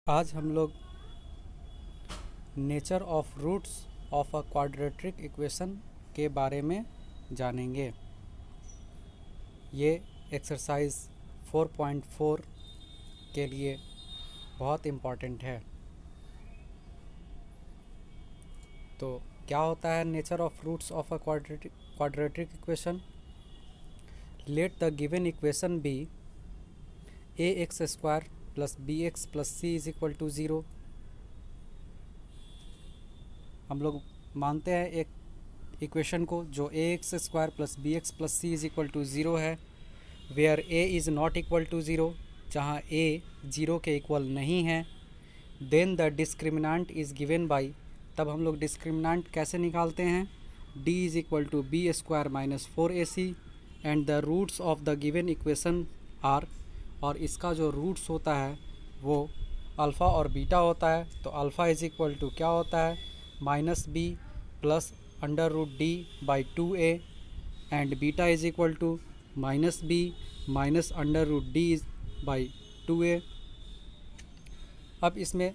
आज हम लोग nature of roots of a quadratic equation के बारे में जानेंगे। ये एक्सरसाइज 4.4 के लिए बहुत इम्पॉर्टेंट है। तो क्या होता है nature of roots of a quadratic equation? Let the given equation be a x square plus b x plus c is equal to zero. हम लोग मानते हैं एक इक्वेशन को जो a x square plus b x plus c is equal to zero है, where a is not equal to zero, जहाँ a zero के इक्वल नहीं है। Then the discriminant is given by, तब हम लोग डिस्क्रिमिनेंट कैसे निकालते हैं? D is equal to b square minus 4ac and the roots of the given equation are, और इसका जो रूट्स होता है वो अल्फ़ा और बीटा होता है। तो अल्फ़ा इज़ इक्वल टू क्या होता है? Minus b plus under root D by 2a and beta is equal to minus b minus under root D by 2a। अब इसमें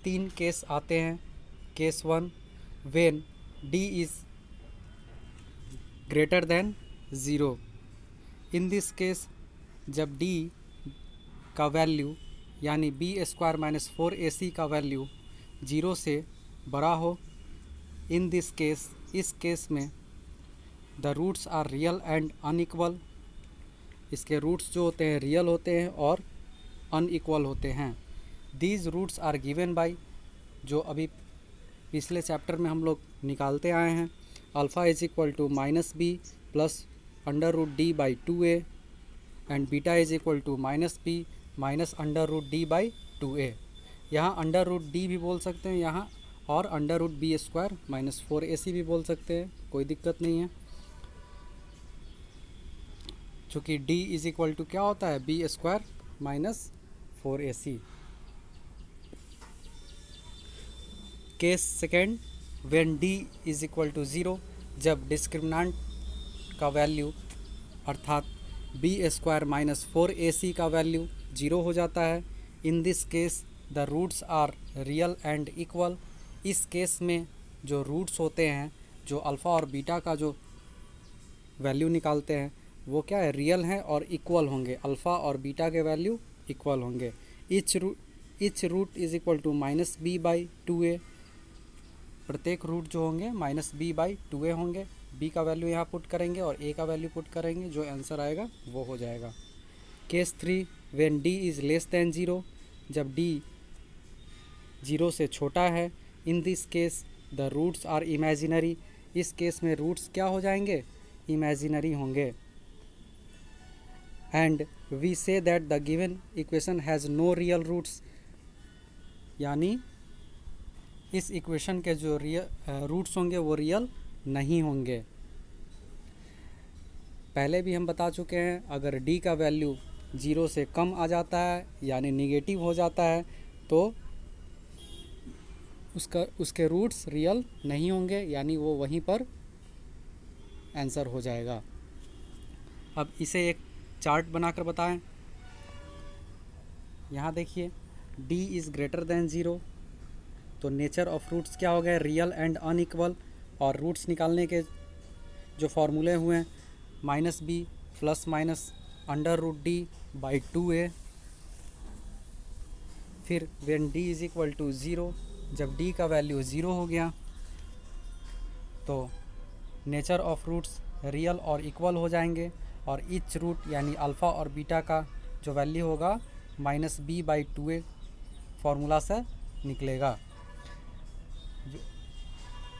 तीन केस आते हैं। Case one, when D is greater than zero. In this case जब D का value यानी b square minus 4ac का value zero से बड़ा हो। इन दिस केस, इस केस में the roots are real and unequal. इसके रूट्स जो होते हैं रियल होते हैं और अनइक्वल होते हैं। These roots are given by, जो अभी पिछले चैप्टर में हम लोग निकालते आए हैं, alpha is equal to minus b plus under root D by 2a and beta is equal to minus b minus under root D by 2a। यहाँ अंडर रूट डी भी बोल सकते हैं यहाँ, और under root b square minus 4ac भी बोल सकते हैं, कोई दिक्कत नहीं है। चूँकि d इज इक्वल टू क्या होता है? B square minus 4ac। Case second, when d is equal to zero, जब डिस्क्रिमिनेंट का वैल्यू अर्थात बी स्क्वायर माइनस 4ac का वैल्यू ज़ीरो हो जाता है। In this case the roots are real and equal. इस केस में जो रूट्स होते हैं, जो अल्फ़ा और बीटा का जो वैल्यू निकालते हैं, वो क्या है? रियल हैं और इक्वल होंगे। अल्फ़ा और बीटा के वैल्यू इक्वल होंगे। Each root is equal to minus b by 2a। प्रत्येक रूट जो होंगे माइनस बी बाई 2a होंगे। बी का वैल्यू यहाँ पुट करेंगे और ए का वैल्यू पुट करेंगे, जो आंसर आएगा वो हो जाएगा। Case three, when D is less than zero, जब डी ज़ीरो से छोटा है। In this case the roots are imaginary. इस केस में रूट्स क्या हो जाएंगे? इमेजिनरी होंगे। And we say that the given equation has no real roots, यानी इस इक्वेशन के जो रियल रूट्स होंगे वो रियल नहीं होंगे। पहले भी हम बता चुके हैं, अगर d का वैल्यू ज़ीरो से कम आ जाता है यानी निगेटिव हो जाता है, तो उसके रूट्स रियल नहीं होंगे, यानी वो वहीं पर आंसर हो जाएगा। अब इसे एक चार्ट बनाकर बताएं। यहाँ देखिए, d is greater than zero, तो नेचर ऑफ रूट्स क्या हो गए? Real and unequal. और रूट्स निकालने के जो फॉर्मूले हुए हैं, minus b plus minus under root D by 2a। फिर when d is equal to zero, जब d का वैल्यू ज़ीरो हो गया तो नेचर ऑफ रूट्स रियल और इक्वल हो जाएंगे, और ईच रूट यानी अल्फ़ा और बीटा का जो वैल्यू होगा minus b by 2a formula से निकलेगा।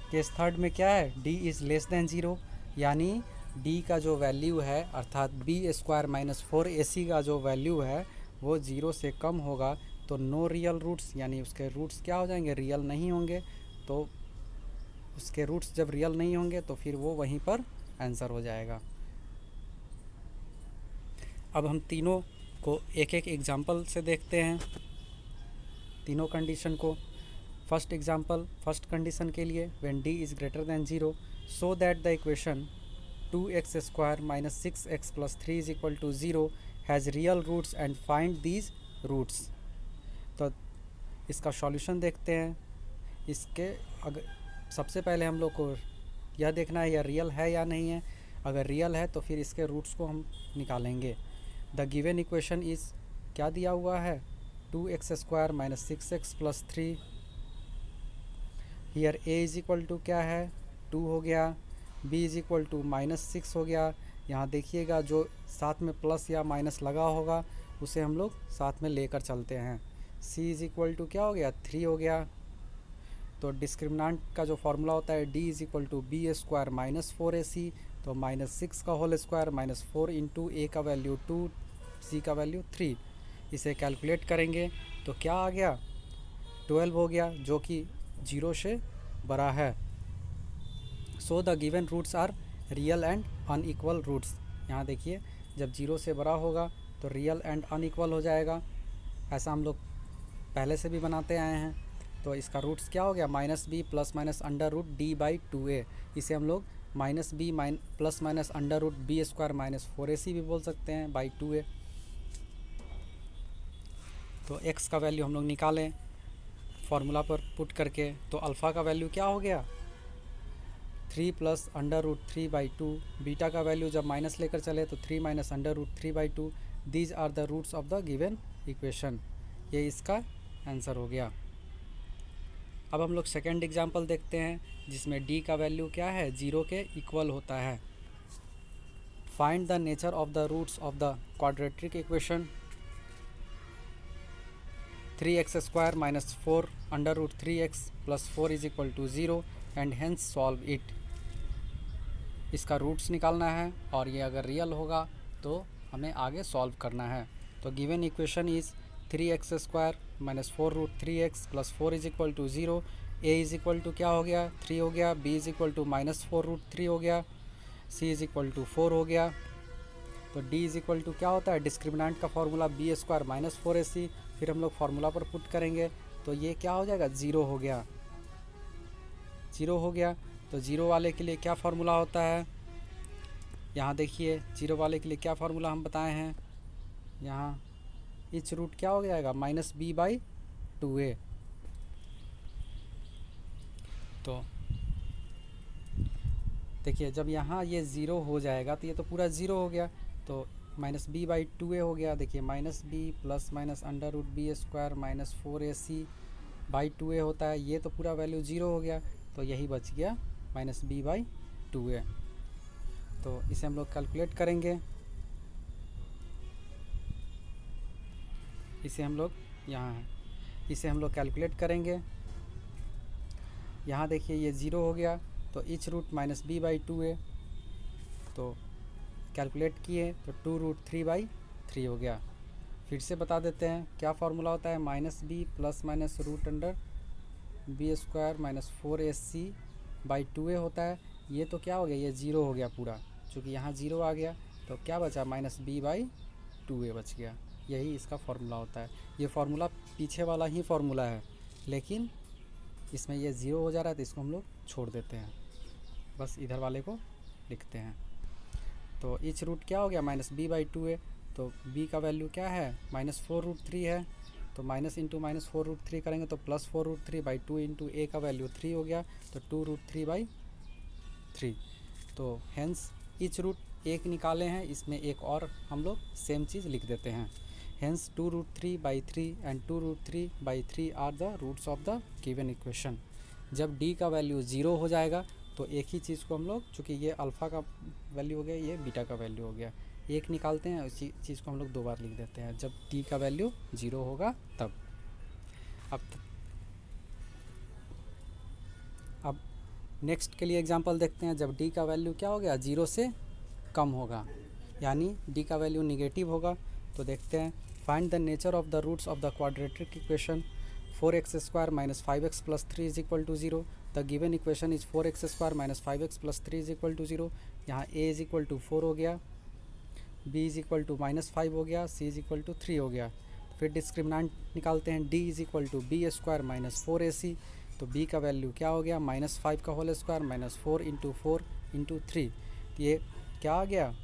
केस थर्ड में क्या है? d is less than zero, यानी d का जो वैल्यू है अर्थात बी स्क्वायर माइनस 4ac का जो वैल्यू है वो ज़ीरो से कम होगा, तो नो रियल रूट्स, यानी उसके रूट्स क्या हो जाएंगे? रियल नहीं होंगे। तो उसके रूट्स जब रियल नहीं होंगे तो फिर वो वहीं पर आंसर हो जाएगा। अब हम तीनों को एक एक एग्जाम्पल से देखते हैं, तीनों कंडीशन को। फर्स्ट एग्जाम्पल, फर्स्ट कंडीशन के लिए, when d is greater than zero, so that the equation 2x square minus 6x plus 3 is equal to zero has real roots and find these roots. तो इसका solution देखते हैं। इसके अगर सबसे पहले हम लोग को यह देखना है यह रियल है या नहीं है। अगर रियल है तो फिर इसके रूट्स को हम निकालेंगे। द गिवन इक्वेशन इज़ क्या दिया हुआ है, 2x² - 6x + 3। Here a is equal to क्या है, 2 हो गया। b इज़ इक्वल टू -6 हो गया। यहाँ देखिएगा जो साथ में प्लस या माइनस लगा होगा उसे हम लोग साथ में लेकर चलते हैं। c इज़ इक्वल टू क्या हो गया, 3 हो गया। तो डिस्क्रिमिनेंट का जो फार्मूला होता है d is equal to b² - 4ac, तो -6 का होल स्क्वायर -4 इंटू a का वैल्यू 2, c का वैल्यू 3। इसे कैलकुलेट करेंगे तो क्या आ गया, 12 हो गया, जो कि 0 से बड़ा है। So the given roots are real and unequal roots. यहाँ देखिए जब 0 से बड़ा होगा तो रियल एंड अनइक्वल हो जाएगा। ऐसा हम लोग पहले से भी बनाते आए हैं। तो इसका रूट्स क्या हो गया, -b ± √d/2a। इसे हम लोग -b ± √b² - 4ac भी बोल सकते हैं बाई 2a। तो x का वैल्यू हम लोग निकालें फार्मूला पर पुट करके। तो अल्फ़ा का वैल्यू क्या हो गया, 3 + √3/2। बीटा का वैल्यू जब माइनस लेकर चले तो 3 - √3/2। These are the roots of the given equation. ये इसका आंसर हो गया। अब हम लोग सेकेंड एग्जांपल देखते हैं जिसमें d का वैल्यू क्या है, 0 के इक्वल होता है। Find the nature of the roots of the quadratic equation 3x² - 4 √3x + 4 = 0 and hence solve it. इसका रूट्स निकालना है और ये अगर रियल होगा तो हमें आगे सॉल्व करना है। तो given equation is 3x² - 4 √3x + 4 = 0। a is equal to क्या हो गया, 3 हो गया। b इज़ इक्वल टू -4 √3 हो गया। c इज़ इक्वल टू 4 हो गया। तो d इज़ इक्वल टू क्या होता है, डिस्क्रिमिनेंट का फार्मूला b² - 4ac। फिर हम लोग फार्मूला पर पुट करेंगे तो ये क्या हो जाएगा, 0 हो गया। 0 हो गया तो 0 वाले के लिए क्या फार्मूला होता है, यहाँ देखिए 0 वाले के लिए क्या फार्मूला हम बताए हैं। यहाँ इच रूट क्या हो जाएगा, -b/2a। तो देखिए जब यहाँ ये 0 हो जाएगा तो ये तो पूरा 0 हो गया, तो -b/2a हो गया। देखिए -b ± √b² - 4ac/2a होता है। ये तो पूरा वैल्यू 0 हो गया, तो यही बच गया -b/2a। तो इसे हम लोग कैलकुलेट करेंगे। इसे हम लोग यहाँ है, इसे हम लोग कैलकुलेट करेंगे। यहाँ देखिए ये 0 हो गया तो इच रूट -b/2a। तो कैलकुलेट किए तो 2√3/3 हो गया। फिर से बता देते हैं क्या फार्मूला होता है, -b ± √b² - 4ac/2a होता है। ये तो क्या हो गया, ये 0 हो गया पूरा, चूँकि यहाँ 0 आ गया तो क्या बचा, -b/2a बच गया। यही इसका फार्मूला होता है। ये फार्मूला पीछे वाला ही फार्मूला है, लेकिन इसमें ये 0 हो जा रहा है तो इसको हम लोग छोड़ देते हैं, बस इधर वाले को लिखते हैं। तो इच रूट क्या हो गया, -b/2a। तो b का वैल्यू क्या है, -4 √3 है। तो माइनस इंटू -4 √3 करेंगे तो +4 √3/2 इंटू a का वैल्यू 3 हो गया, तो 2 √3/3। तो हेंस इच रूट एक निकाले हैं, इसमें एक और हम लोग सेम चीज़ लिख देते हैं। Hence 2 √3/3 and 2 √3/3 are the roots of the given equation. जब d का वैल्यू 0 हो जाएगा तो एक ही चीज़ को हम लोग, चूँकि ये अल्फ़ा का वैल्यू हो गया, ये बीटा का वैल्यू हो गया, एक निकालते हैं, उसी चीज़ को हम लोग 2 बार लिख देते हैं जब d का वैल्यू 0 होगा तब। अब नेक्स्ट के लिए एग्जांपल देखते हैं। जब d का वैल्यू क्या हो गया, 0 से कम होगा, यानी d का वैल्यू निगेटिव होगा। तो देखते हैं, find the nature of the roots of the quadratic equation 4x² - 5x + 3 = 0। The given equation is 4x² - 5x + 3 = 0। यहाँ a इज़ इक्वल टू 4 हो गया, b इज़ इक्वल टू -5 हो गया, c इज़ इक्वल टू 3 हो गया। फिर डिस्क्रिमिनेंट निकालते हैं, d is equal to b² - 4ac। तो b का वैल्यू क्या हो गया, -5 का होल स्क्वायर -4 इंटू 4 इंटू 3। ये क्या आ गया,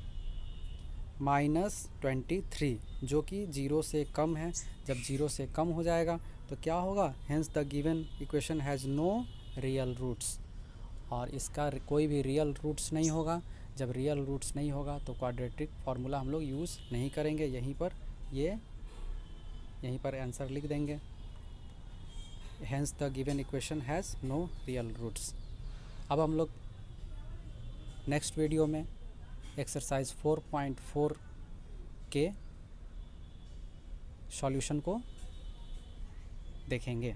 -23, जो कि 0 से कम है। जब 0 से कम हो जाएगा तो क्या होगा, hence the given equation has no real roots, और इसका कोई भी रियल रूट्स नहीं होगा। जब रियल रूट्स नहीं होगा तो क्वाड्रेटिक फार्मूला हम लोग यूज़ नहीं करेंगे। यहीं पर आंसर लिख देंगे, hence the given equation has no real roots. अब हम लोग नेक्स्ट वीडियो में एक्सरसाइज 4.4 के सॉल्यूशन को देखेंगे।